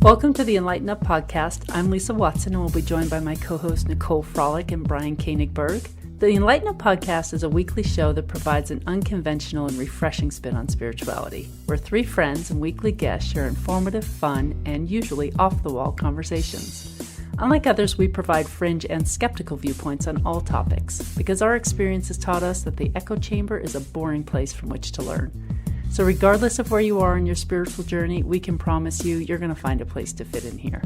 Welcome to the NICOLE podcast. I'm Lisa Watson and will be joined by my co-hosts NICOLE FROLICK and Brian Koenigberg. The NICOLE podcast is a weekly show that provides an unconventional and refreshing spin on spirituality, where three friends and weekly guests share informative, fun, and usually off-the-wall conversations. Unlike others, we provide fringe and skeptical viewpoints on all topics, because our experience has taught us that the echo chamber is a boring place from which to learn. So regardless of where you are in your spiritual journey, we can promise you you're going to find a place to fit in here.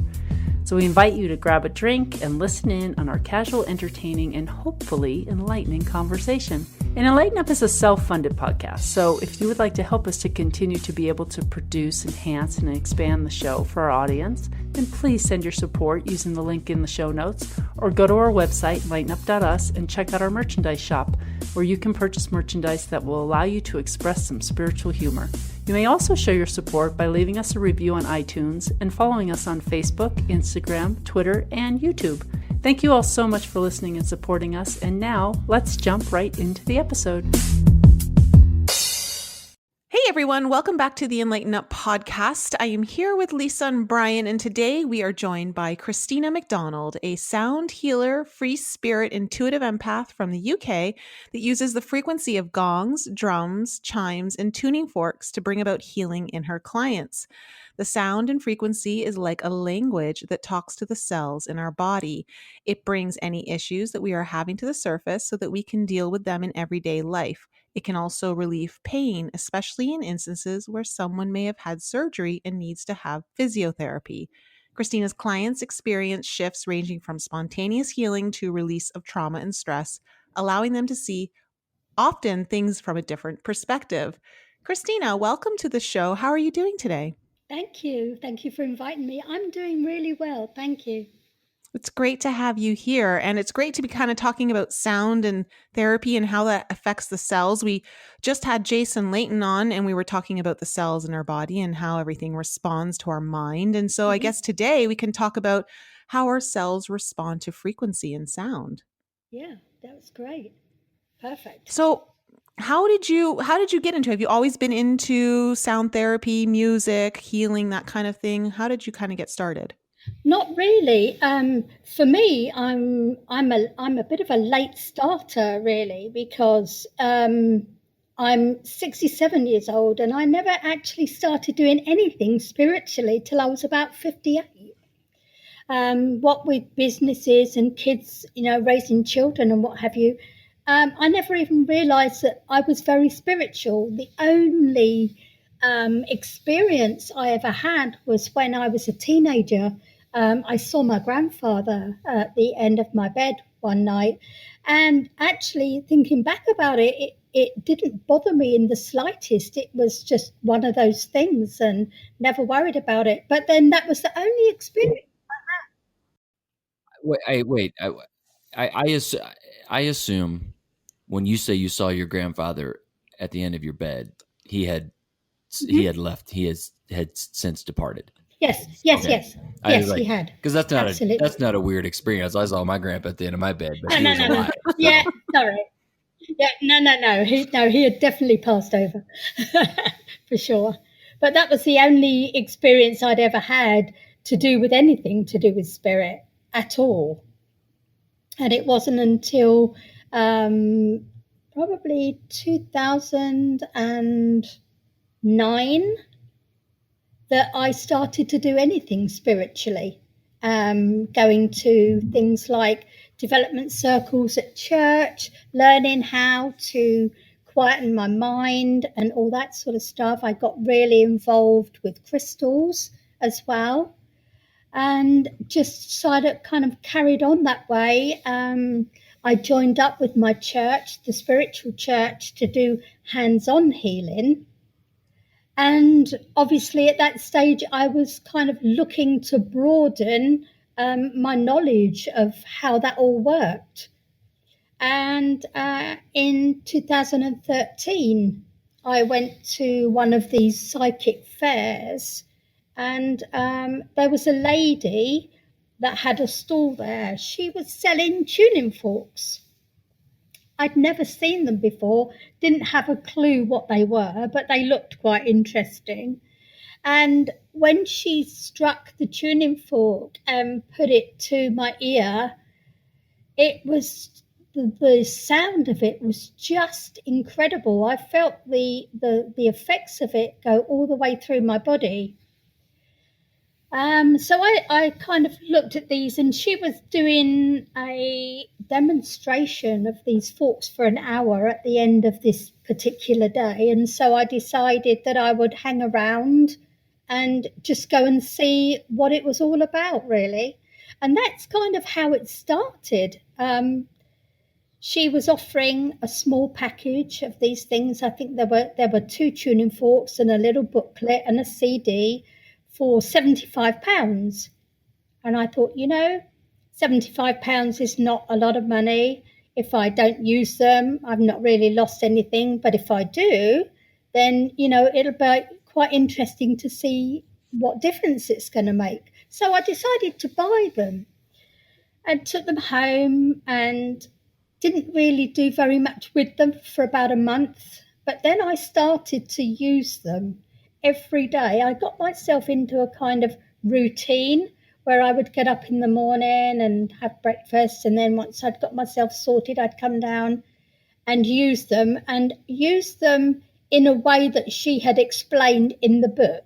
So we invite you to grab a drink and listen in on our casual, entertaining, and hopefully enlightening conversation. And enLIGHTenUP is a self-funded podcast, so if you would like to help us to continue to be able to produce, enhance, and expand the show for our audience, then please send your support using the link in the show notes, or go to our website, enlightenup.us, and check out our merchandise shop, where you can purchase merchandise that will allow you to express some spiritual humor. You may also show your support by leaving us a review on iTunes and following us on Facebook, Instagram, Twitter, and YouTube. Thank you all so much for listening and supporting us, and now let's jump right into the episode. Hey everyone, welcome back to the enLIGHTenUP podcast. I am here with Lisa and Brian, and today we are joined by Christina Macdonald, a sound healer, free spirit, intuitive empath from the UK that uses the frequency of gongs, drums, chimes, and tuning forks to bring about healing in her clients. The sound and frequency is like a language that talks to the cells in our body. It brings any issues that we are having to the surface so that we can deal with them in everyday life. It can also relieve pain, especially in instances where someone may have had surgery and needs to have physiotherapy. Christina's clients experience shifts ranging from spontaneous healing to release of trauma and stress, allowing them to see often things from a different perspective. Christina, welcome to the show. How are you doing today? Thank you. Thank you for inviting me. I'm doing really well. Thank you. It's great to have you here. And it's great to be kind of talking about sound and therapy and how that affects the cells. We just had Jason Layton on and we were talking about the cells in our body and how everything responds to our mind. And so I guess today we can talk about how our cells respond to frequency and sound. Yeah, that was great. Perfect. So how did you get into it? Have you always been into sound therapy, music, healing, that kind of thing? How did you kind of get started? Not really. For me, I'm a bit of a late starter, really, because I'm 67 years old and I never actually started doing anything spiritually till I was about 58. What with businesses and kids, raising children and what have you, I never even realised that I was very spiritual. The only experience I ever had was when I was a teenager. I saw my grandfather at the end of my bed one night, and actually thinking back about it, it didn't bother me in the slightest. It was just one of those things and never worried about it. But then that was the only experience I had. I assume when you say you saw your grandfather at the end of your bed, he had left. He had since departed. Yes, he had. Because that's not a weird experience. I saw my grandpa at the end of my bed, but No. alive. Yeah, sorry. Yeah, no. He had definitely passed over for sure. But that was the only experience I'd ever had to do with anything to do with spirit at all. And it wasn't until probably 2009 that I started to do anything spiritually, going to things like development circles at church, learning how to quieten my mind and all that sort of stuff. I got really involved with crystals as well, and just sort of kind of carried on that way. I joined up with my church, the spiritual church, to do hands-on healing. And obviously at that stage, I was kind of looking to broaden my knowledge of how that all worked. And in 2013, I went to one of these psychic fairs, and there was a lady that had a stall there. She was selling tuning forks. I'd never seen them before, didn't have a clue what they were, but they looked quite interesting. And when she struck the tuning fork and put it to my ear, it was the sound of it was just incredible. I felt the effects of it go all the way through my body. So I kind of looked at these, and she was doing a demonstration of these forks for an hour at the end of this particular day. And so I decided that I would hang around and just go and see what it was all about, really. And that's kind of how it started. She was offering a small package of these things. I think there were 2 tuning forks and a little booklet and a CD for £75. And I thought, £75 is not a lot of money. If I don't use them, I've not really lost anything. But if I do, then, it'll be quite interesting to see what difference it's going to make. So I decided to buy them and took them home and didn't really do very much with them for about a month. But then I started to use them every day. I got myself into a kind of routine where I would get up in the morning and have breakfast. And then once I'd got myself sorted, I'd come down and use them in a way that she had explained in the book.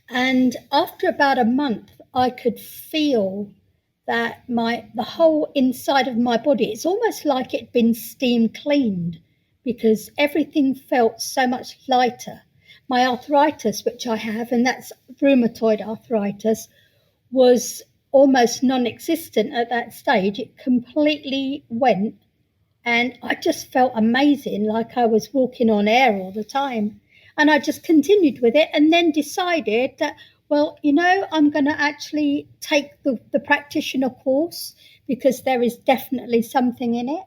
And after about a month, I could feel that the whole inside of my body, it's almost like it'd been steam cleaned, because everything felt so much lighter. My arthritis, which I have, and that's rheumatoid arthritis, was almost non-existent at that stage. It completely went, and I just felt amazing, like I was walking on air all the time. And I just continued with it, and then decided that, well, I'm going to actually take the practitioner course, because there is definitely something in it.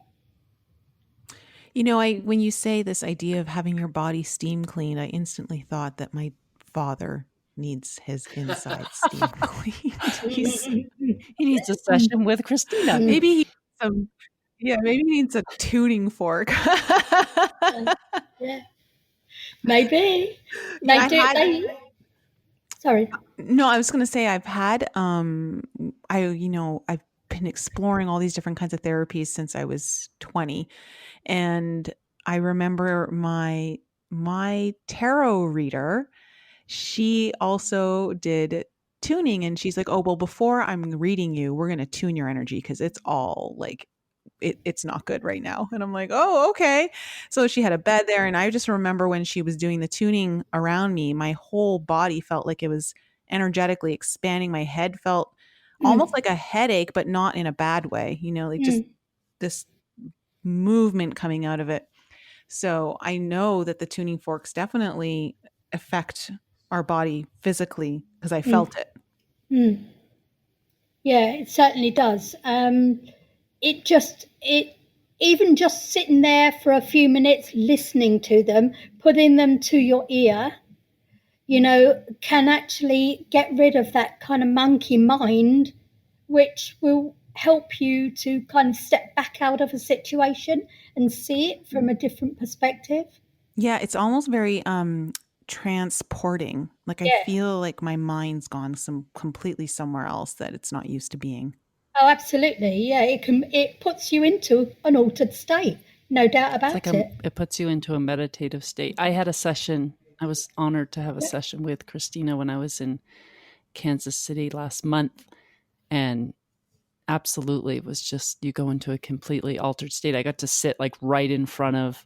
When you say this idea of having your body steam cleaned, I instantly thought that my father needs his inside steam cleaned. He needs a session with Christina. Maybe maybe he needs a tuning fork. Yeah. Maybe. Sorry. No, I was going to say I've been exploring all these different kinds of therapies since I was 20. And I remember my tarot reader, she also did tuning, and she's like, "Oh, well, before I'm reading you, we're going to tune your energy, because it's all like it's not good right now." And I'm like, "Oh, okay." So she had a bed there, and I just remember when she was doing the tuning around me, my whole body felt like it was energetically expanding. My head felt almost like a headache, but not in a bad way, just this movement coming out of it. So I know that the tuning forks definitely affect our body physically, because I felt it. Yeah, it certainly does. Even just sitting there for a few minutes, listening to them, putting them to your ear, can actually get rid of that kind of monkey mind, which will help you to kind of step back out of a situation and see it from a different perspective. Yeah, it's almost very transporting. Like I feel like my mind's gone completely somewhere else that it's not used to being. Oh, absolutely. Yeah, it puts you into an altered state. No doubt about it. It puts you into a meditative state. I had a session. I was honored to have a session with Christina when I was in Kansas City last month. And absolutely, it was just, you go into a completely altered state. I got to sit like right in front of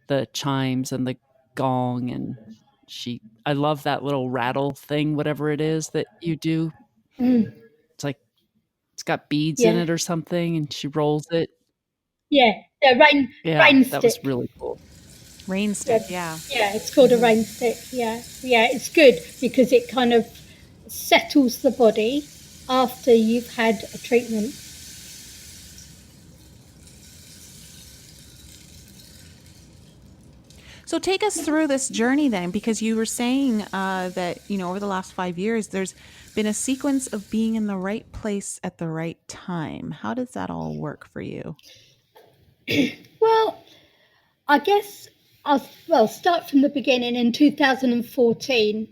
the chimes and the gong, and I love that little rattle thing, whatever it is that you do. It's like, it's got beads in it or something, and she rolls it. Yeah, the rain stick. That was really cool. Rain stick, yeah. Yeah, it's called a rain stick. Yeah, it's good because it kind of settles the body after you've had a treatment. So take us through this journey then, because you were saying that, over the last 5 years, there's been a sequence of being in the right place at the right time. How does that all work for you? Well, I guess start from the beginning. In 2013,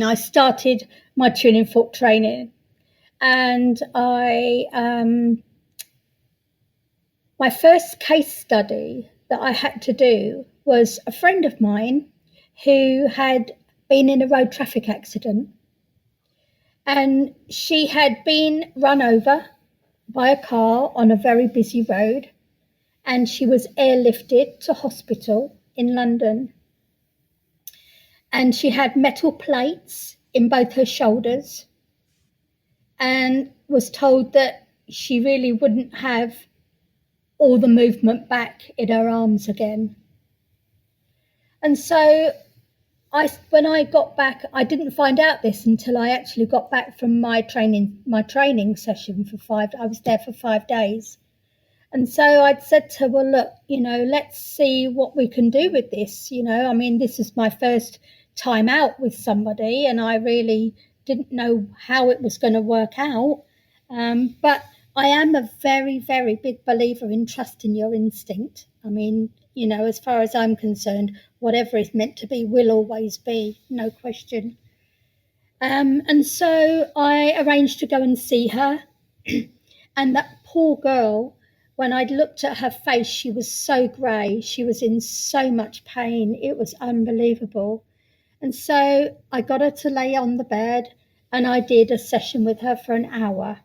I started my tuning fork training, and my first case study that I had to do was a friend of mine who had been in a road traffic accident, and she had been run over by a car on a very busy road, and she was airlifted to hospital in London. And she had metal plates in both her shoulders, and was told that she really wouldn't have all the movement back in her arms again. And so when I got back, I didn't find out this until I actually got back from my training session I was there for 5 days. And so I'd said to her, well, look, let's see what we can do with this. This is my first time out with somebody, and I really didn't know how it was going to work out. But I am a very, very big believer in trusting your instinct. As far as I'm concerned, whatever is meant to be will always be, no question. And so I arranged to go and see her. And that poor girl, when I looked at her face, she was so grey. She was in so much pain. It was unbelievable. And so I got her to lay on the bed, and I did a session with her for an hour,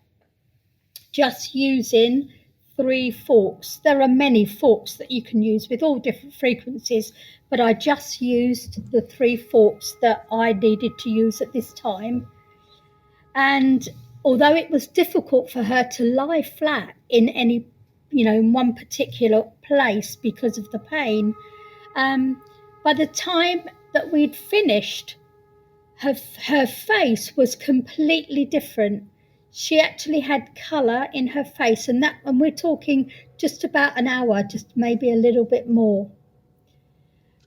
just using 3 forks. There are many forks that you can use with all different frequencies, but I just used the 3 forks that I needed to use at this time. And although it was difficult for her to lie flat in any, in one particular place because of the pain, by the time that we'd finished, her face was completely different. She actually had colour in her face, and we're talking just about an hour, just maybe a little bit more.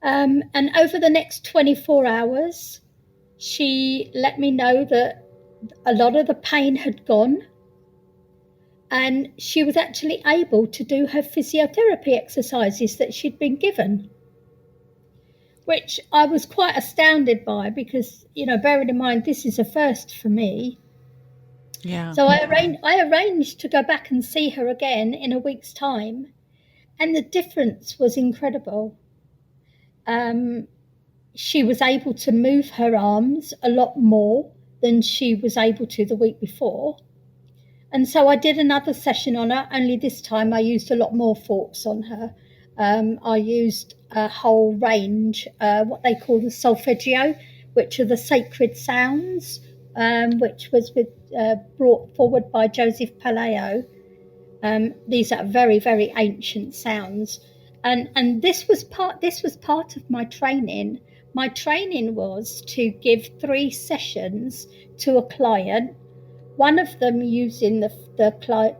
And over the next 24 hours, she let me know that a lot of the pain had gone, and she was actually able to do her physiotherapy exercises that she'd been given, which I was quite astounded by because, bearing in mind, this is a first for me. Yeah. So I arranged to go back and see her again in a week's time, and the difference was incredible. She was able to move her arms a lot more than she was able to the week before. And so I did another session on her, only this time I used a lot more forks on her. I used a whole range, what they call the solfeggio, which are the sacred sounds, which was brought forward by Joseph Paleo. These are very, very ancient sounds. And this was part of my training. My training was to give 3 sessions to a client, one of them using the clear,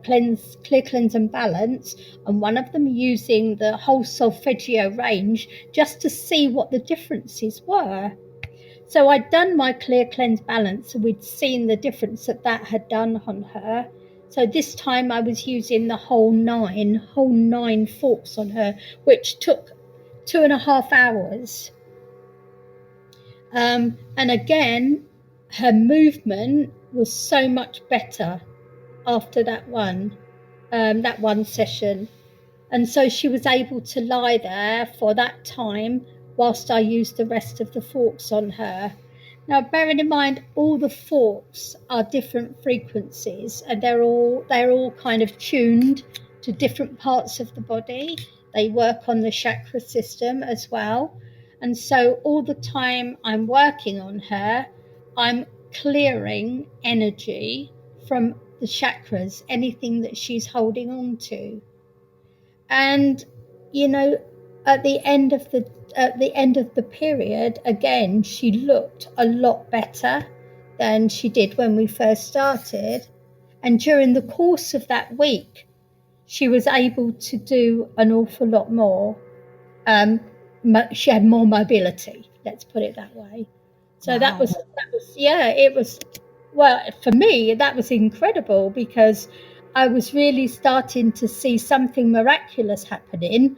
cleanse and balance, and one of them using the whole solfeggio range, just to see what the differences were. So I'd done my clear, cleanse, balance, and we'd seen the difference that had done on her. So this time I was using the whole nine forks on her, which took 2.5 hours. And again, her movement was so much better after that one session. And so she was able to lie there for that time whilst I used the rest of the forks on her. Now, bearing in mind, all the forks are different frequencies, and they're all kind of tuned to different parts of the body. They work on the chakra system as well. And so all the time I'm working on her, I'm clearing energy from the chakras, anything that she's holding on to. And, at the end of the period, again, she looked a lot better than she did when we first started. And during the course of that week, she was able to do an awful lot more. She had more mobility, let's put it that way. So Wow. that was it was, well, for me, that was incredible, because I was really starting to see something miraculous happening.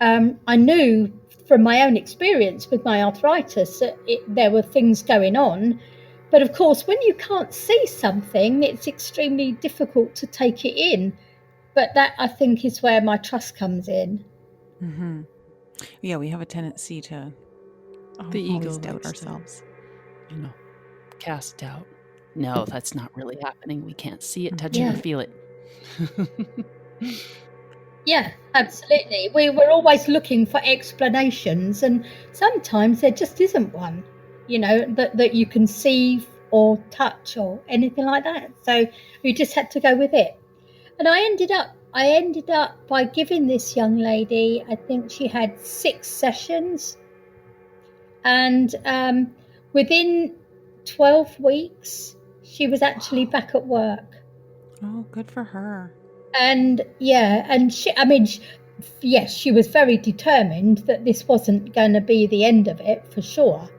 I knew from my own experience with my arthritis that there were things going on. But of course, when you can't see something, it's extremely difficult to take it in. But that, I think, is where my trust comes in. Mm-hmm. Yeah, we have a tendency to The ego always doubt likes ourselves. to, cast doubt. No, that's not really happening. We can't see it, touch it, Yeah. or feel it. Yeah, absolutely. We're always looking for explanations, and sometimes there just isn't one, that you can see or touch or anything like that. So we just had to go with it. And I ended up by giving this young lady, I think she had 6 sessions, and within 12 weeks, she was actually back at work. Oh, good for her. And yes, she was very determined that this wasn't going to be the end of it for sure.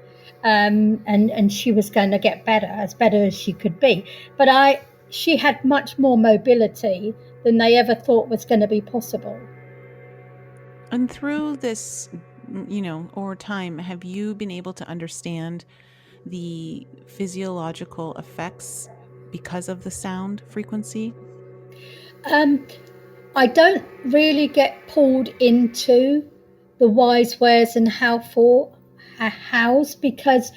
And she was going to get better as she could be. But she had much more mobility than they ever thought was going to be possible. And through this, over time, have you been able to understand the physiological effects because of the sound frequency? I don't really get pulled into the whys, wheres, and hows, because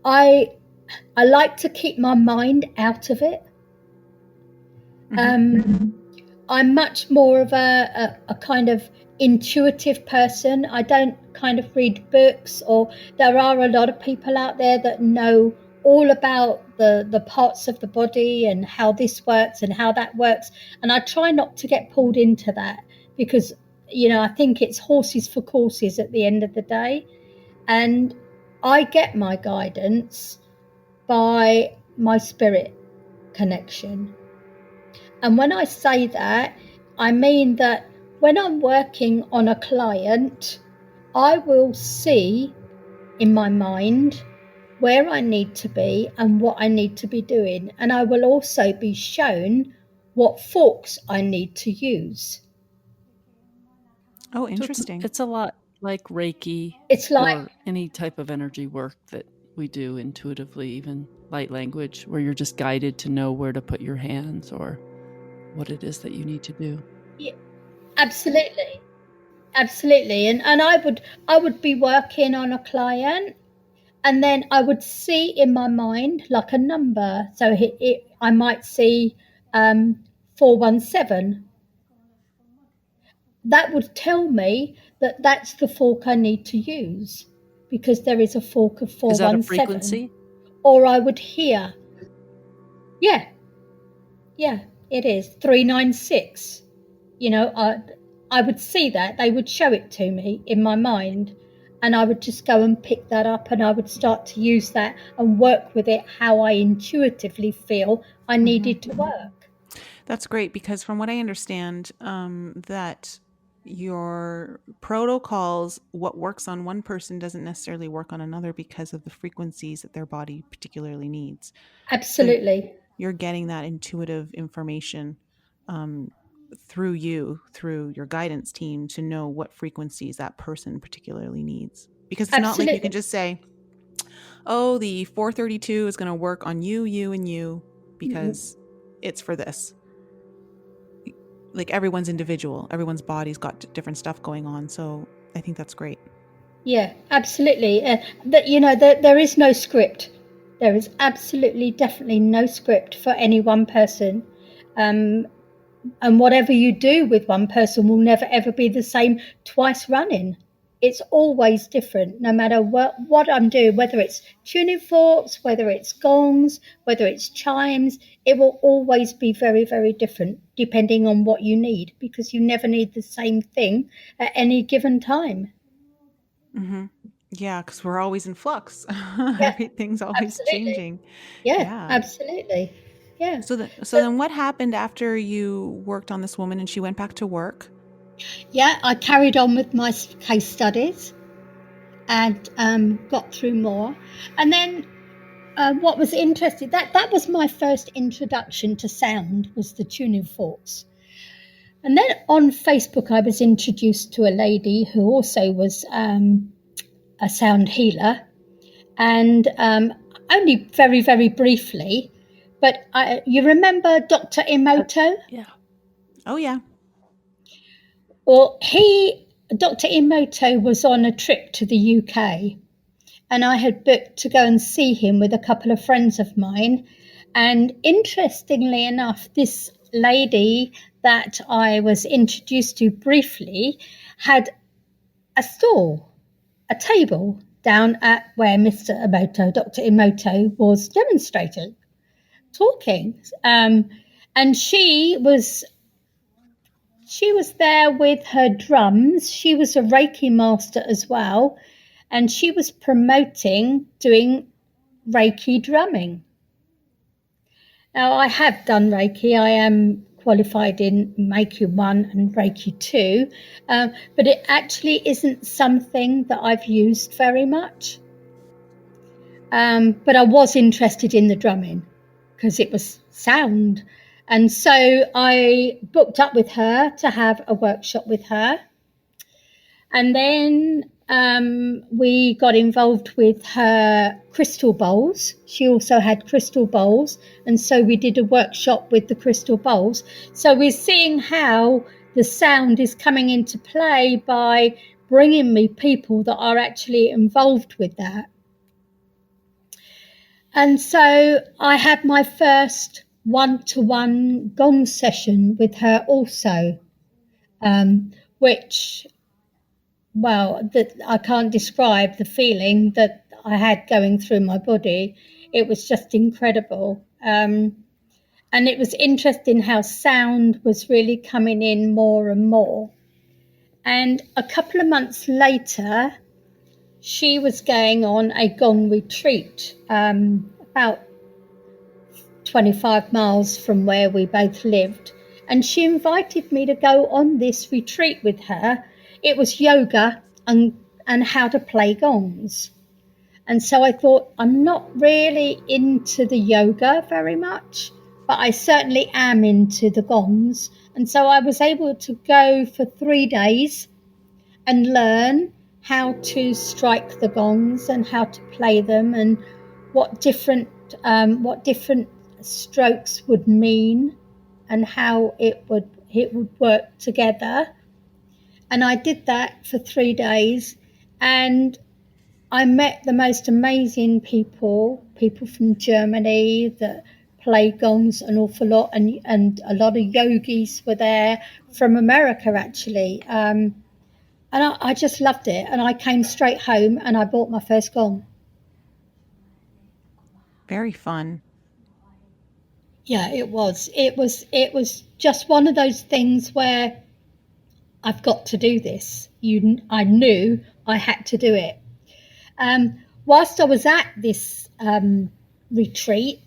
I like to keep my mind out of it. I'm much more of a kind of intuitive person. I don't kind of read books, or there are a lot of people out there that know all about the parts of the body and how this works and how that works. And I try not to get pulled into that, because, I think it's horses for courses at the end of the day. And I get my guidance by my spirit connection. And when I say that, I mean that when I'm working on a client, I will see in my mind where I need to be and what I need to be doing. And I will also be shown what forks I need to use. Oh, So interesting. it's a lot like Reiki. It's like, or any type of energy work that we do intuitively, even light language, where you're just guided to know where to put your hands or what it is that you need to do. yeah, absolutely. And I would be working on a client, and then I would see in my mind like a number. So I might see 417. That would tell me that that's the fork I need to use, because there is a fork of 417. Is that a frequency? Or I would hear, yeah, it is 396. I would see that. They would show it to me in my mind, and I would just go and pick that up, and I would start to use that and work with it how I intuitively feel I needed to work. That's great, because from what I understand, that your protocols, what works on one person doesn't necessarily work on another because of the frequencies that their body particularly needs. Absolutely. So you're getting that intuitive information through your guidance team to know what frequencies that person particularly needs. Because it's not like you can just say, oh, the 432 is going to work on you, and you, because it's for this. Like, everyone's individual. Everyone's body's got different stuff going on. So I think that's great. Yeah, absolutely. There is no script. There is absolutely, definitely no script for any one person. And whatever you do with one person will never, ever be the same twice running. It's always different, no matter what I'm doing, whether it's tuning forks, whether it's gongs, whether it's chimes. It will always be very, very different depending on what you need, because you never need the same thing at any given time. Mm-hmm. Yeah, because we're always in flux. Yeah, Everything's always absolutely. changing. Yeah, absolutely. Yeah. So then what happened after you worked on this woman and she went back to work? Yeah, I carried on with my case studies and got through more. And then what was interesting, that was my first introduction to sound, was the tuning forks. And then on Facebook, I was introduced to a lady who also was a sound healer, and only very, very briefly. But you remember Dr. Emoto? Yeah. Oh, yeah. Well, Dr. Emoto was on a trip to the UK, and I had booked to go and see him with a couple of friends of mine. And interestingly enough, this lady that I was introduced to briefly had a stall, a table down at where Mr. Emoto, Dr. Emoto, was demonstrating, talking. And she was there with her drums. She was a Reiki master as well, and she was promoting doing Reiki drumming. Now, I have done Reiki. I am qualified in Reiki 1 and Reiki 2, but it actually isn't something that I've used very much. But I was interested in the drumming because it was sound. And so I booked up with her to have a workshop with her. And then we got involved with her crystal bowls. She also had crystal bowls. And so we did a workshop with the crystal bowls. So we're seeing how the sound is coming into play by bringing me people that are actually involved with that. And so I had my first one-to-one gong session with her also, which, well, that I can't describe the feeling that I had going through my body. It was just incredible. And it was interesting how sound was really coming in more and more. And a couple of months later, she was going on a gong retreat, about 25 miles from where we both lived, and she invited me to go on this retreat with her. It was yoga and how to play gongs. And so I thought, I'm not really into the yoga very much, but I certainly am into the gongs. And so I was able to go for 3 days and learn how to strike the gongs and how to play them, and what different strokes would mean and how it would work together. And I did that for 3 days, and I met the most amazing people from Germany that play gongs an awful lot, and a lot of yogis were there from America actually. And I just loved it. And I came straight home and I bought my first gong. Very fun. Yeah, it was. It was just one of those things where I've got to do this. I knew I had to do it. Whilst I was at this retreat,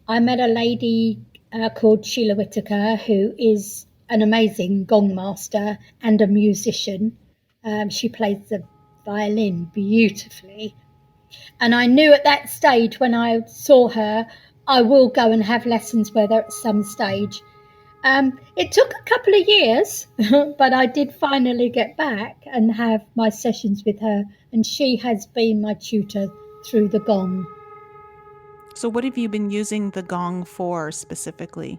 I met a lady called Sheila Whitaker, who is an amazing gong master and a musician. She plays the violin beautifully. And I knew at that stage when I saw her, I will go and have lessons with her at some stage. It took a couple of years, but I did finally get back and have my sessions with her. And she has been my tutor through the gong. So what have you been using the gong for specifically?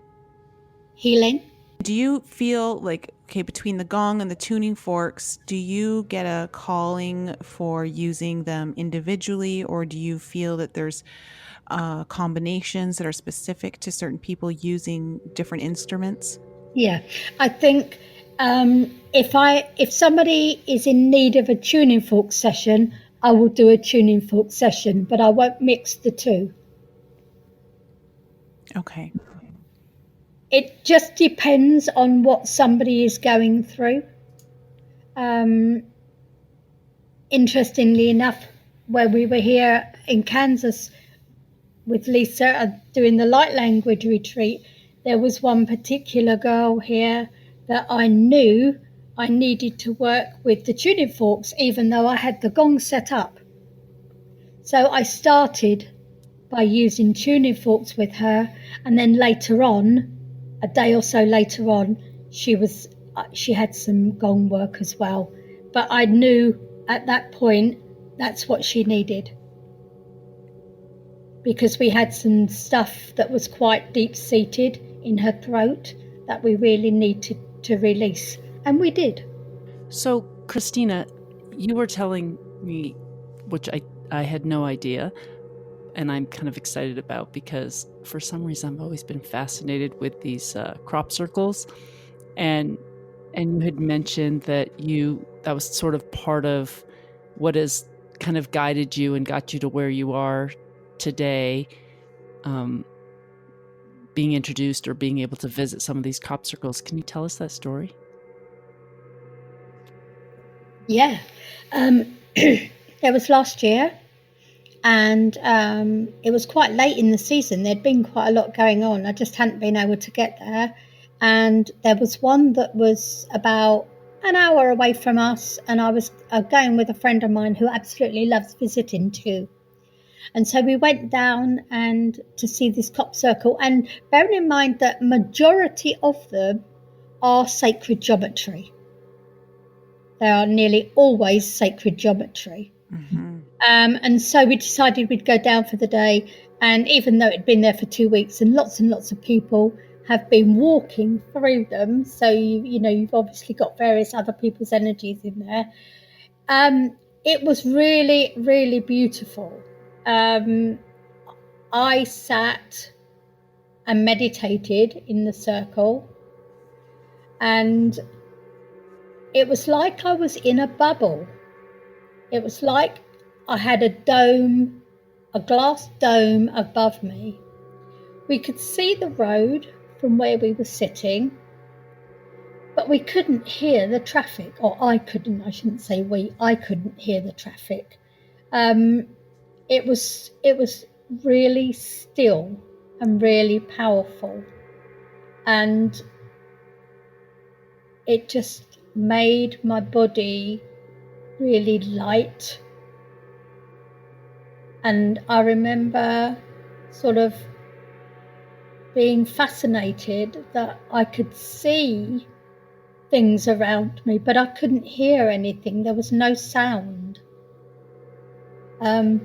Healing. Do you feel like, okay, between the gong and the tuning forks, do you get a calling for using them individually, or do you feel that there's combinations that are specific to certain people using different instruments? Yeah, I think if somebody is in need of a tuning fork session, I will do a tuning fork session, but I won't mix the two. Okay. It just depends on what somebody is going through. Interestingly enough, where we were here in Kansas with Lisa doing the light language retreat, there was one particular girl here that I knew I needed to work with the tuning forks, even though I had the gong set up. So I started by using tuning forks with her, and then later on, a day or so later on, she was she had some gong work as well. But I knew at that point that's what she needed, because we had some stuff that was quite deep-seated in her throat that we really needed to release, and we did. So, Christina, you were telling me, which I had no idea, and I'm kind of excited about, because for some reason I've always been fascinated with these crop circles, and you had mentioned that that was sort of part of what has kind of guided you and got you to where you are today, being introduced or being able to visit some of these crop circles. Can you tell us that story? Yeah. It was last year, and it was quite late in the season. There'd been quite a lot going on. I just hadn't been able to get there. And there was one that was about an hour away from us, and I was going with a friend of mine who absolutely loves visiting too. And so we went down and to see this crop circle, and bearing in mind that majority of them are sacred geometry. They are nearly always sacred geometry. Mm-hmm. And so we decided we'd go down for the day. And even though it'd been there for 2 weeks and lots of people have been walking through them, so you've obviously got various other people's energies in there. It was really, really beautiful. I sat and meditated in the circle, and it was like I was in a bubble. It was like I had a glass dome above me. We could see the road from where we were sitting, but we couldn't hear the traffic, or I shouldn't say we, I couldn't hear the traffic. It was really still and really powerful, and it just made my body really light. And I remember sort of being fascinated that I could see things around me, but I couldn't hear anything. There was no sound. And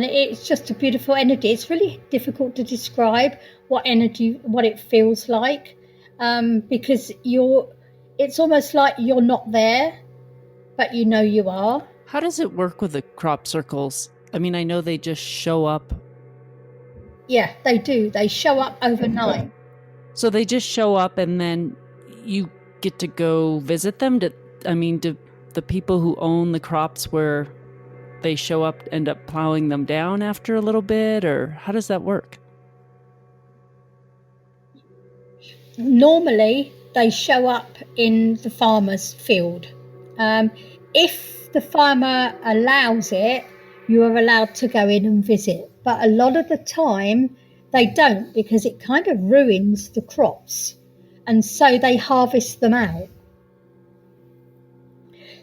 it's just a beautiful energy. It's really difficult to describe what it feels like, because it's almost like you're not there, but you are. How does it work with the crop circles? I mean, I know they just show up. Yeah, they do. They show up overnight. So they just show up, and then you get to go visit them? Do the people who own the crops where they show up end up plowing them down after a little bit, or how does that work? Normally, they show up in the farmer's field. If the farmer allows it, you are allowed to go in and visit. But a lot of the time, they don't, because it kind of ruins the crops. And so they harvest them out.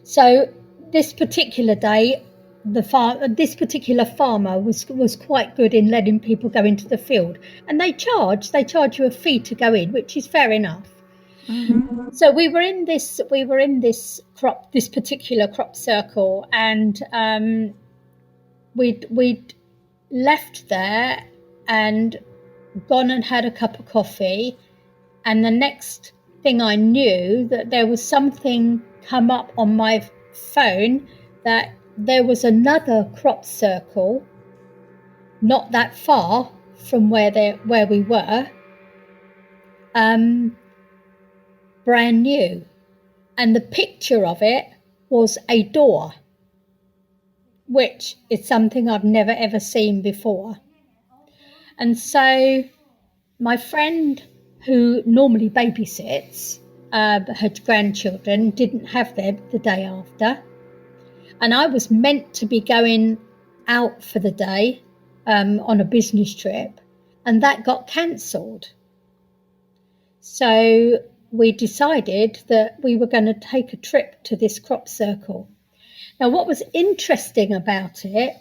So this particular day, this particular farmer was quite good in letting people go into the field, and they charge you a fee to go in, which is fair enough. Mm-hmm. So we were in this particular crop circle, and we'd left there and gone and had a cup of coffee, and the next thing I knew, that there was something come up on my phone that there was another crop circle not that far from where we were, brand new, and the picture of it was a door, which is something I've never ever seen before. And so my friend, who normally babysits her grandchildren, didn't have them the day after, and I was meant to be going out for the day on a business trip, and that got cancelled. So we decided that we were going to take a trip to this crop circle. Now, what was interesting about it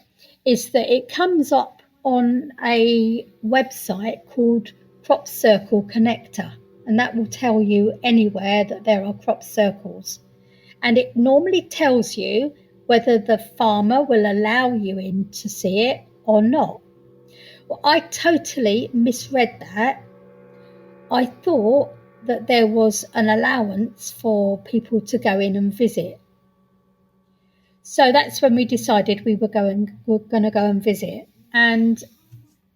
is that it comes up on a website called Crop Circle Connector, and that will tell you anywhere that there are crop circles. And it normally tells you whether the farmer will allow you in to see it or not. Well, I totally misread that. I thought that there was an allowance for people to go in and visit. So that's when we decided we were going to go and visit. And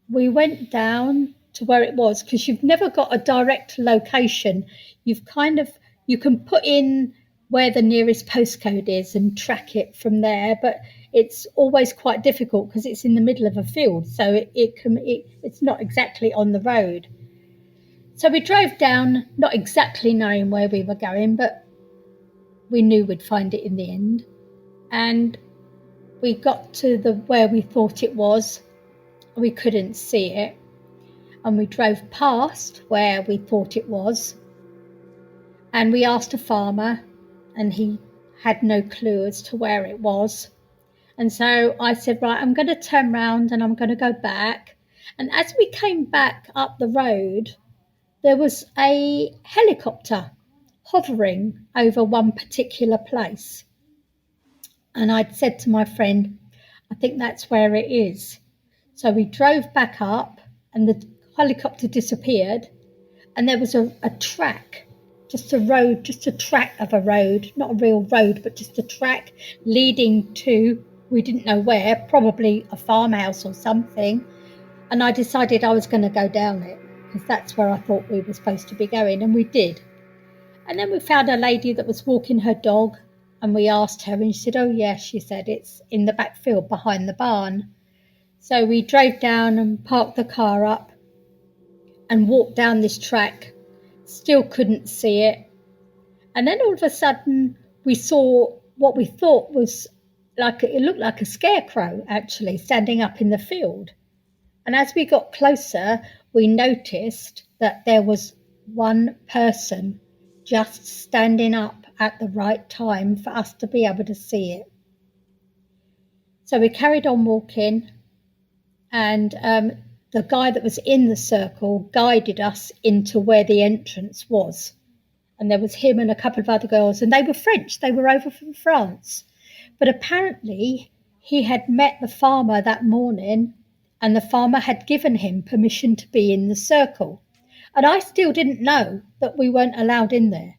we went down to where it was, because you've never got a direct location. You can put in where the nearest postcode is and track it from there, but it's always quite difficult because it's in the middle of a field, so it's not exactly on the road. So we drove down, not exactly knowing where we were going, but we knew we'd find it in the end. And we got to where we thought it was. We couldn't see it. And we drove past where we thought it was. And we asked a farmer, and he had no clue as to where it was. And so I said, right, I'm going to turn round and I'm going to go back. And as we came back up the road, there was a helicopter hovering over one particular place. And I'd said to my friend, I think that's where it is. So we drove back up and the helicopter disappeared, and there was a track, just a road, just a track of a road, not a real road, but just a track leading to, we didn't know where, probably a farmhouse or something. And I decided I was going to go down it, because that's where I thought we were supposed to be going, and we did. And then we found a lady that was walking her dog, and we asked her, and she said, oh yes, she said, it's in the back field behind the barn. So we drove down and parked the car up and walked down this track, still couldn't see it. And then all of a sudden we saw what we thought was it looked like a scarecrow actually standing up in the field. And as we got closer, we noticed that there was one person just standing up at the right time for us to be able to see it. So we carried on walking, and the guy that was in the circle guided us into where the entrance was. And there was him and a couple of other girls, and they were French. They were over from France. But apparently he had met the farmer that morning, and the farmer had given him permission to be in the circle. And I still didn't know that we weren't allowed in there.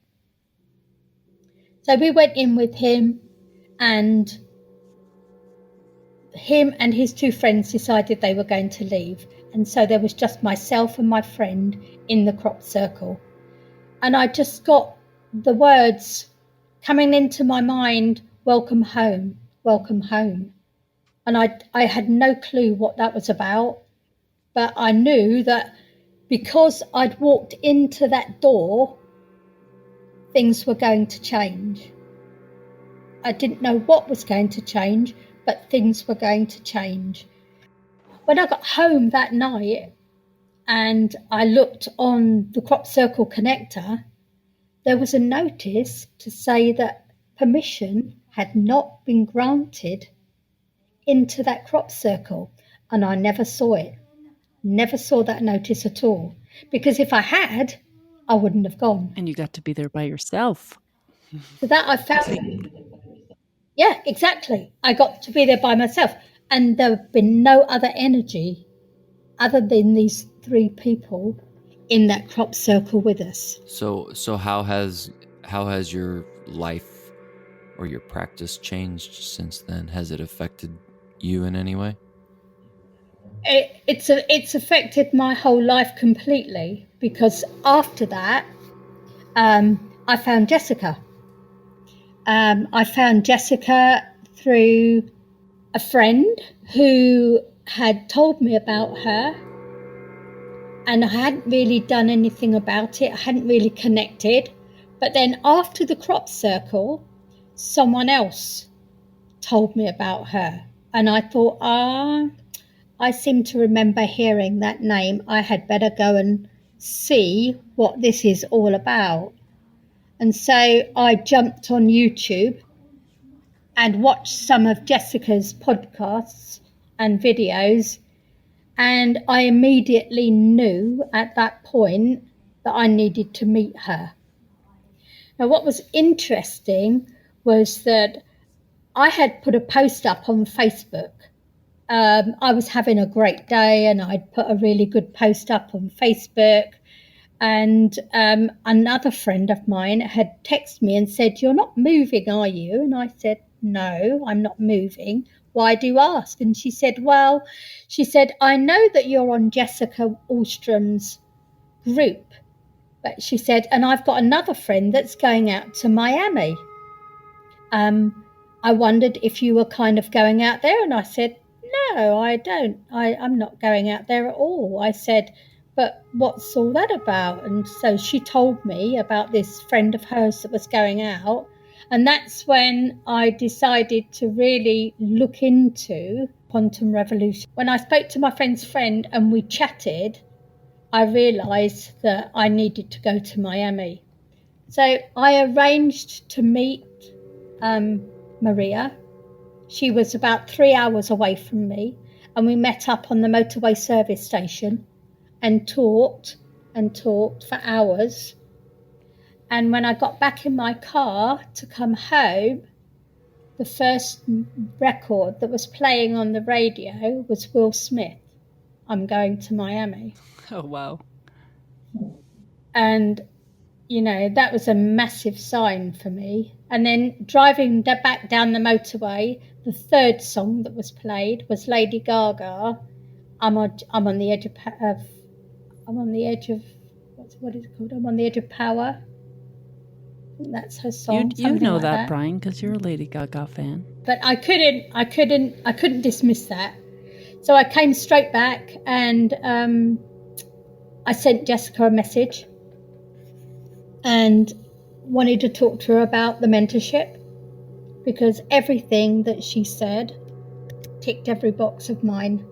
So we went in with him, and him and his two friends decided they were going to leave. And so there was just myself and my friend in the crop circle. And I just got the words coming into my mind, welcome home, welcome home. And I had no clue what that was about, but I knew that because I'd walked into that door, things were going to change. I didn't know what was going to change, but things were going to change. When I got home that night and I looked on the crop circle connector, there was a notice to say that permission had not been granted into that crop circle, and I never saw it. Never saw that notice at all, because if I had, I wouldn't have gone. And you got to be there by yourself. So that I found, yeah, exactly. I got to be there by myself, and there have been no other energy other than these three people in that crop circle with us. So how has your life or your practice changed since then? Has it affected you in any way? It's affected my whole life completely, because after that, I found Jessica. I found Jessica through a friend who had told me about her, and I hadn't really done anything about it. I hadn't really connected. But then after the crop circle, someone else told me about her, and I thought, I seem to remember hearing that name. I had better go and see what this is all about. And so I jumped on YouTube and watched some of Jessica's podcasts and videos, and I immediately knew at that point that I needed to meet her. Now, what was interesting was that I had put a post up on Facebook. I was having a great day and I'd put a really good post up on Facebook. And another friend of mine had texted me and said, "You're not moving, are you?" And I said, "No, I'm not moving. Why do you ask?" And she said, "Well," she said, "I know that you're on Jessica Alstrom's group." But she said, "And I've got another friend that's going out to Miami. I wondered if you were kind of going out there." And I said, "No, I don't. I'm not going out there at all." I said, "But what's all that about?" And so she told me about this friend of hers that was going out. And that's when I decided to really look into quantum revolution. When I spoke to my friend's friend and we chatted, I realised that I needed to go to Miami. So I arranged to meet Maria. She was about 3 hours away from me, and we met up on the motorway service station and talked for hours. And when I got back in my car to come home, the first record that was playing on the radio was Will Smith, "I'm Going to Miami." Oh, wow. And, that was a massive sign for me. And then driving back down the motorway, the third song that was played was Lady Gaga, I'm on the edge of what is it called? I'm on the edge of power. I think that's her song. You know like that, Brian, because you're a Lady Gaga fan. But I couldn't dismiss that. So I came straight back and I sent Jessica a message and wanted to talk to her about the mentorship, because everything that she said ticked every box of mine.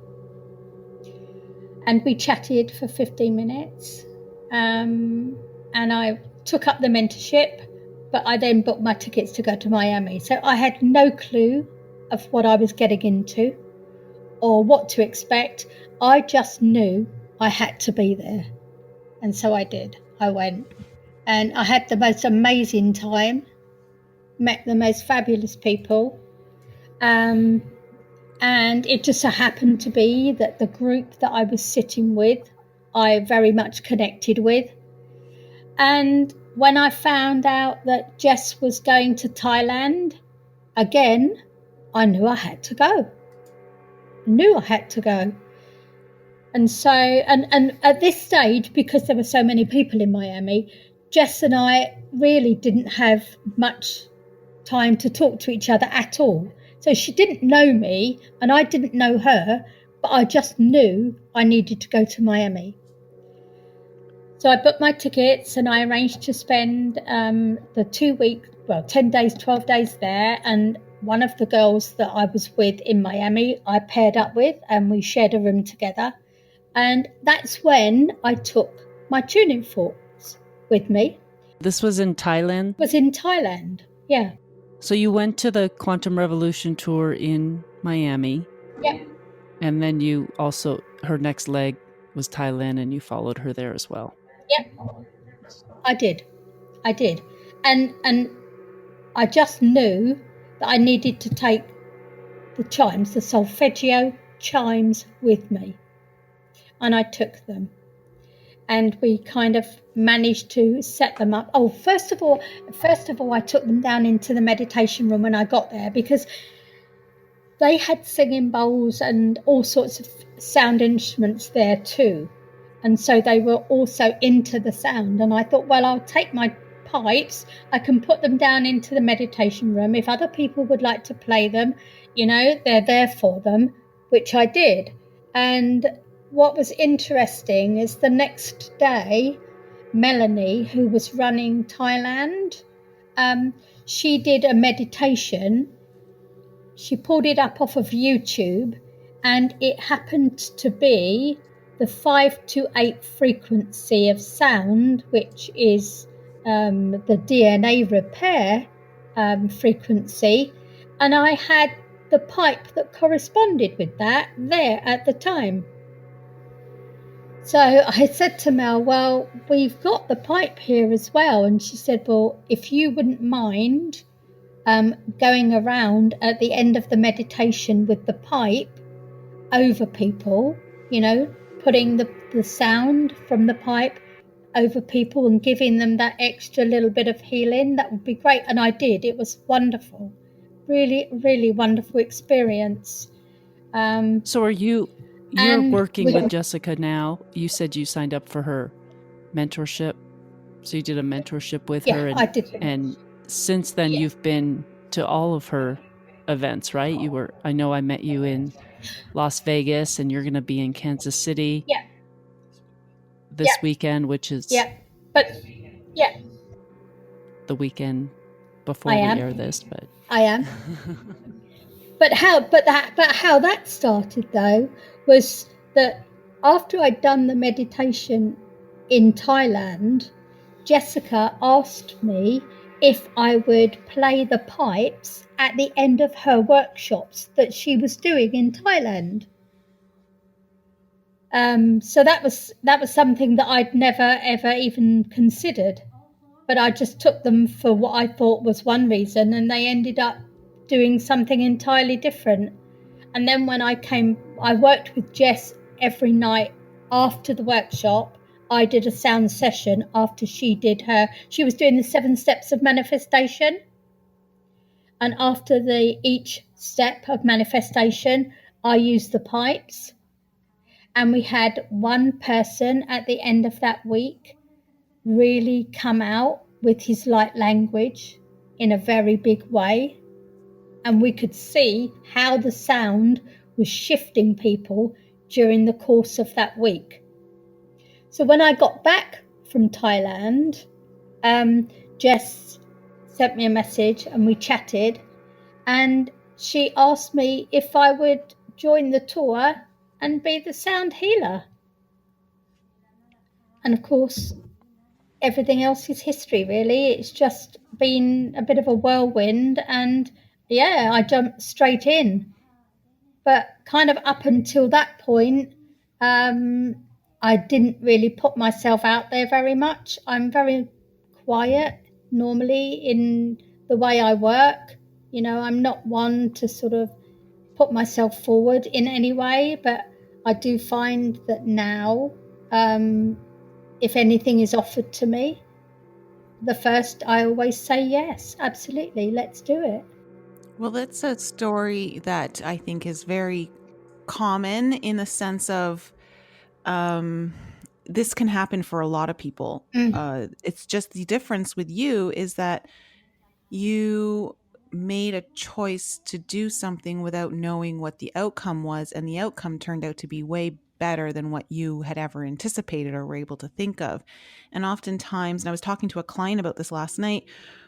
And we chatted for 15 minutes and I took up the mentorship, but I then booked my tickets to go to Miami. So I had no clue of what I was getting into or what to expect. I just knew I had to be there. And so I did. I went. And I had the most amazing time, met the most fabulous people. And it just so happened to be that the group that I was sitting with, I very much connected with. And when I found out that Jess was going to Thailand, again, I knew I had to go. And so, and at this stage, because there were so many people in Miami, Jess and I really didn't have much time to talk to each other at all. So she didn't know me and I didn't know her, but I just knew I needed to go to Miami. So I booked my tickets and I arranged to spend the 2 weeks, 10 days, 12 days there. And one of the girls that I was with in Miami, I paired up with and we shared a room together. And that's when I took my tuning forks with me. This was in Thailand? It was in Thailand, yeah. So you went to the Quantum Revolution tour in Miami. Yep. And then you also, her next leg was Thailand and you followed her there as well. Yep. I did. And I just knew that I needed to take the chimes, the Solfeggio Chimes with me. And I took them. And we kind of managed to set them up. Oh, first of all, I took them down into the meditation room when I got there, because they had singing bowls and all sorts of sound instruments there too. And so they were also into the sound. And I thought, well, I'll take my pipes. I can put them down into the meditation room. If other people would like to play them, they're there for them, which I did. And what was interesting is the next day, Melanie, who was running Thailand, she did a meditation. She pulled it up off of YouTube, and it happened to be the 528 frequency of sound, which is the DNA repair frequency. And I had the pipe that corresponded with that there at the time. So I said to Mel, well, we've got the pipe here as well. And she said, well, if you wouldn't mind going around at the end of the meditation with the pipe over people, putting the sound from the pipe over people and giving them that extra little bit of healing, that would be great. And I did. It was wonderful. Really, really wonderful experience. So you're working with Jessica now. You said you signed up for her mentorship. So you did a mentorship with her. I did. And since then, you've been to all of her events, right? I know I met you in Las Vegas, and you're going to be in Kansas City this weekend, which is the weekend before we air this. But I am. But how that started though was that after I'd done the meditation in Thailand, Jessica asked me if I would play the pipes at the end of her workshops that she was doing in Thailand. So that was something that I'd never ever even considered, but I just took them for what I thought was one reason, and they ended up doing something entirely different. And then when I worked with Jess every night after the workshop. I did a sound session after she was doing the 7 steps of manifestation. And after each step of manifestation, I used the pipes. And we had one person at the end of that week really come out with his light language in a very big way. And we could see how the sound was shifting people during the course of that week. So when I got back from Thailand, Jess sent me a message and we chatted, and she asked me if I would join the tour and be the sound healer. And of course, everything else is history, really. It's just been a bit of a whirlwind, and I jumped straight in. But kind of up until that point, I didn't really put myself out there very much. I'm very quiet normally in the way I work. I'm not one to sort of put myself forward in any way, but I do find that now, if anything is offered to me, I always say yes, absolutely, let's do it. Well, that's a story that I think is very common in the sense of this can happen for a lot of people. It's just the difference with you is that you made a choice to do something without knowing what the outcome was, and the outcome turned out to be way better than what you had ever anticipated or were able to think of. And oftentimes, and I was talking to a client about this last night,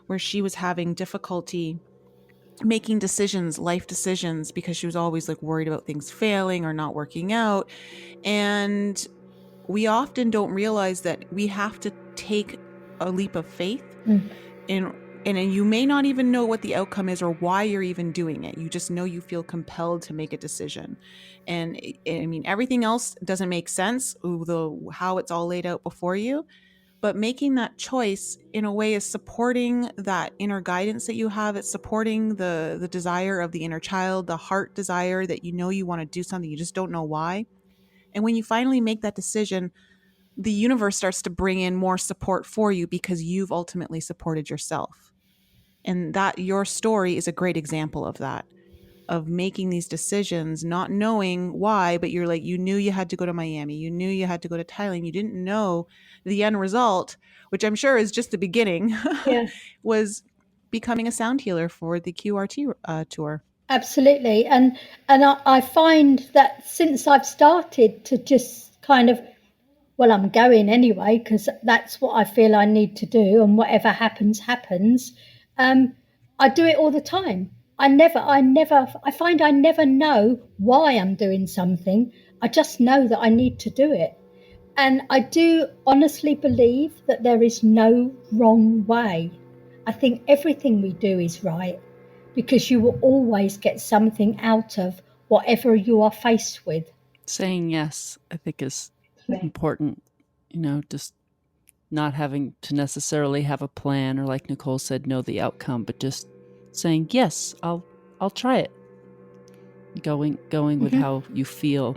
where she was having difficulty making decisions, life decisions, because she was always like worried about things failing or not working out. And we often don't realize that we have to take a leap of faith and you may not even know what the outcome is or why you're even doing it. You just know you feel compelled to make a decision. And I mean, everything else doesn't make sense, how it's all laid out before you. But making that choice in a way is supporting that inner guidance that you have. It's supporting the desire of the inner child, the heart desire that you want to do something, you just don't know why. And when you finally make that decision, the universe starts to bring in more support for you because you've ultimately supported yourself. And that your story is a great example of that, of making these decisions, not knowing why, but you're like, you knew you had to go to Miami. You knew you had to go to Thailand. You didn't know the end result, which I'm sure is just the beginning, was becoming a sound healer for the QRT tour. Absolutely. And I find that since I've started to just kind of, well, I'm going anyway, because that's what I feel I need to do, and whatever happens, happens. I do it all the time. I find I never know why I'm doing something. I just know that I need to do it. And I do honestly believe that there is no wrong way. I think everything we do is right, because you will always get something out of whatever you are faced with. Saying yes, I think, is important, just not having to necessarily have a plan or, like Nicole said, know the outcome, but just saying, yes, I'll try it. Going with how you feel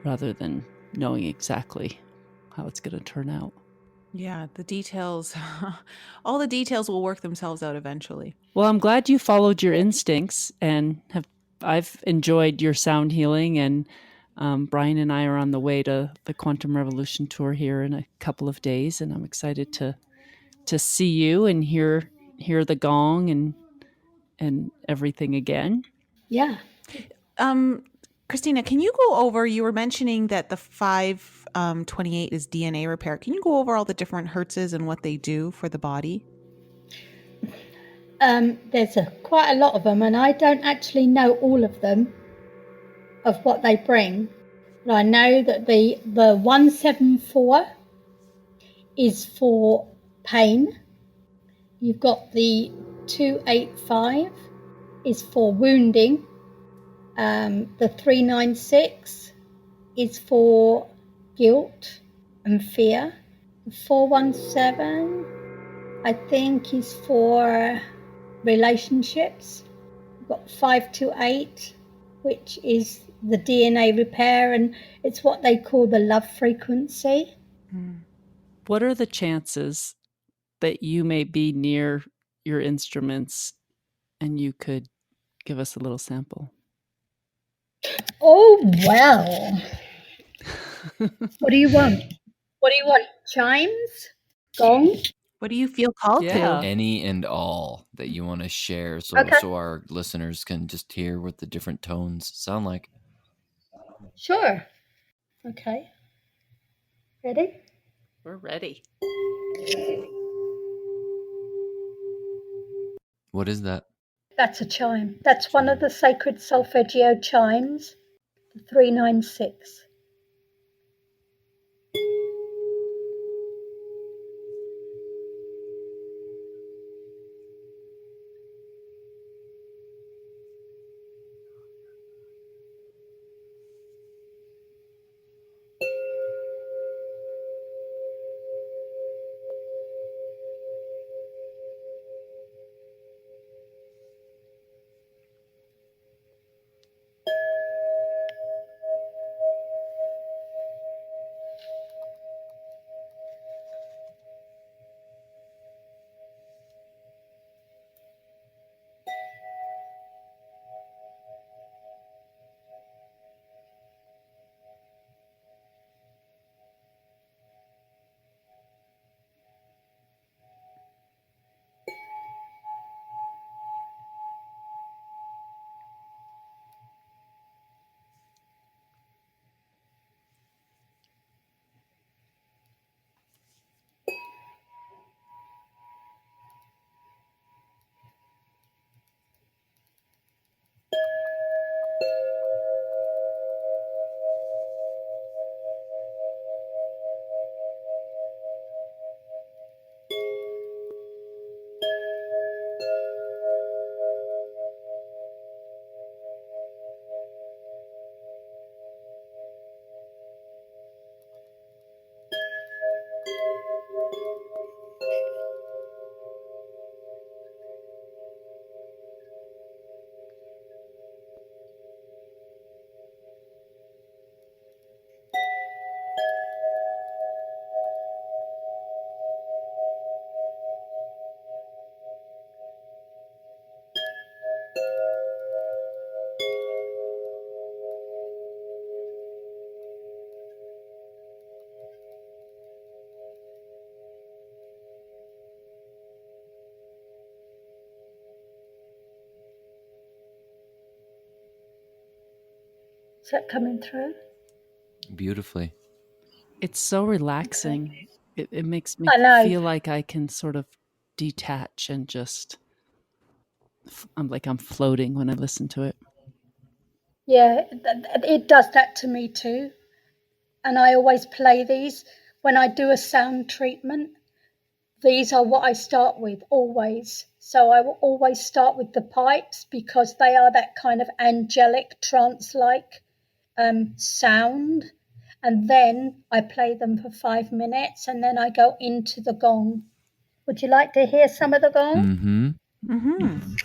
rather than knowing exactly how it's going to turn out. Yeah, the details, all the details will work themselves out eventually. Well, I'm glad you followed your instincts, and I've enjoyed your sound healing, and Brian and I are on the way to the Quantum Revolution tour here in a couple of days, and I'm excited to see you and hear the gong and everything again. Yeah. Christina, can you go over, you were mentioning that the 528 is DNA repair. Can you go over all the different hertzes and what they do for the body? There's quite a lot of them, and I don't actually know all of them, of what they bring. But I know that the 174 is for pain. You've got the 285 is for wounding. The 396 is for guilt and fear. The 417, I think, is for relationships. We've got 528, which is the DNA repair, and it's what they call the love frequency. What are the chances that you may be near your instruments and you could give us a little sample? Oh, well. What do you want? Chimes? Gong? What do you feel called to? Any and all that you want to share, so our listeners can just hear what the different tones sound like. Sure. Okay. Ready? We're ready. What is that? That's a chime. That's one of the sacred solfeggio chimes, the 396. Is that coming through? Beautifully. It's so relaxing. Okay. It makes me feel like I can sort of detach and just, I'm floating when I listen to it. Yeah, it does that to me too. And I always play these when I do a sound treatment. These are what I start with, always. So I will always start with the pipes, because they are that kind of angelic, trance-like sound. and then I play them for 5 minutes, and then I go into the gong. Would you like to hear some of the gong? Mm-hmm. Mm-hmm.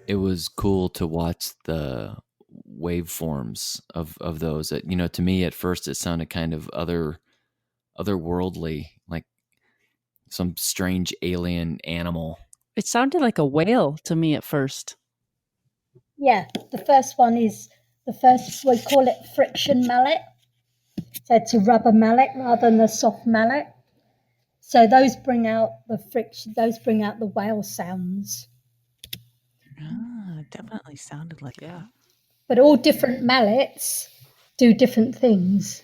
It was cool to watch the waveforms of those. You know, to me at first it sounded kind of otherworldly, like some strange alien animal. It sounded like a whale to me at first. Yeah, the first one is we call it friction mallet. So it's a rubber mallet rather than the soft mallet. So those bring out the friction, those bring out the whale sounds. Definitely sounded like that. But all different mallets do different things.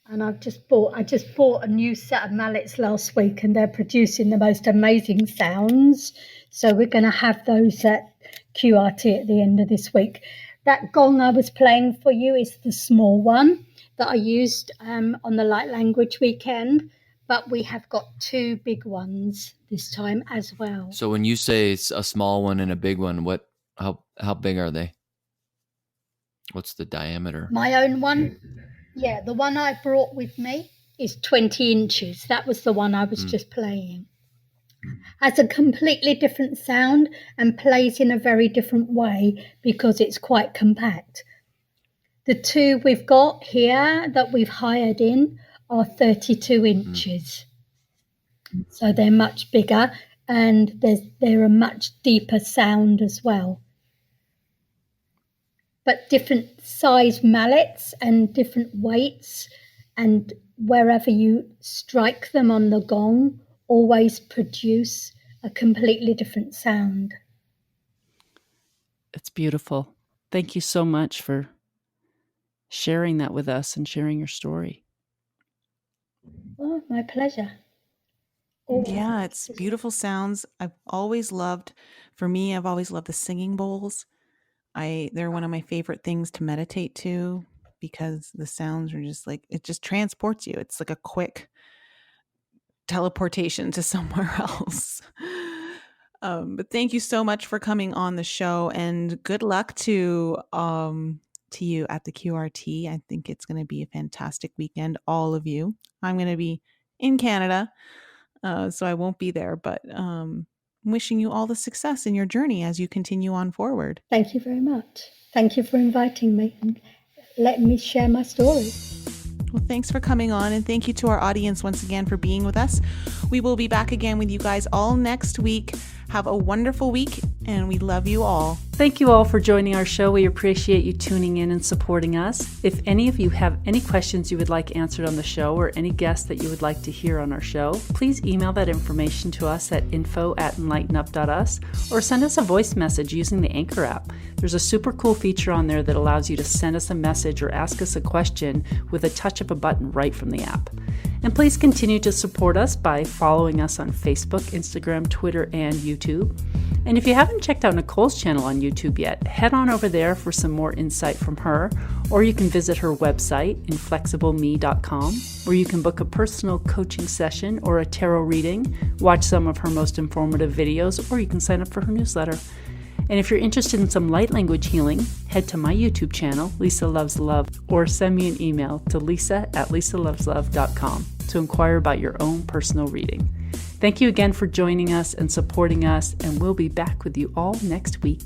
And I just bought a new set of mallets last week, and they're producing the most amazing sounds. So we're going to have those at QRT at the end of this week. That gong I was playing for you is the small one that I used on the Light Language weekend, but we have got 2 big ones this time as well. So when you say it's a small one and a big one, how big are they? What's the diameter? My own one, yeah, the one I brought with me is 20 inches. That was the one I was just playing. Has a completely different sound and plays in a very different way because it's quite compact. The 2 we've got here that we've hired in are 32 inches. So they're much bigger, and they're a much deeper sound as well. but different size mallets and different weights, and wherever you strike them on the gong always produce a completely different sound. It's beautiful. Thank you so much for sharing that with us and sharing your story. Oh, my pleasure. Yeah, it's beautiful sounds. I've always loved the singing bowls. They're one of my favorite things to meditate to, because the sounds are just like, it just transports you. It's like a quick teleportation to somewhere else. But thank you so much for coming on the show, and good luck to you at the QRT. I think it's going to be a fantastic weekend, all of you. I'm going to be in Canada, so I won't be there, but wishing you all the success in your journey as you continue on forward. Thank you very much. Thank you for inviting me and letting me share my story. Well, thanks for coming on, and thank you to our audience once again for being with us. We will be back again with you guys all next week. Have a wonderful week, and we love you all. Thank you all for joining our show. We appreciate you tuning in and supporting us. If any of you have any questions you would like answered on the show, or any guests that you would like to hear on our show, please email that information to us at info@enlightenup.us, or send us a voice message using the Anchor app. There's a super cool feature on there that allows you to send us a message or ask us a question with a touch of a button right from the app. And please continue to support us by following us on Facebook, Instagram, Twitter, and YouTube. And if you haven't checked out Nicole's channel on YouTube yet, head on over there for some more insight from her, or you can visit her website, inflexibleme.com, where you can book a personal coaching session or a tarot reading, watch some of her most informative videos, or you can sign up for her newsletter. And if you're interested in some light language healing, head to my YouTube channel, Lisa Loves Love, or send me an email to lisa@lisaloveslove.com to inquire about your own personal reading. Thank you again for joining us and supporting us, and we'll be back with you all next week.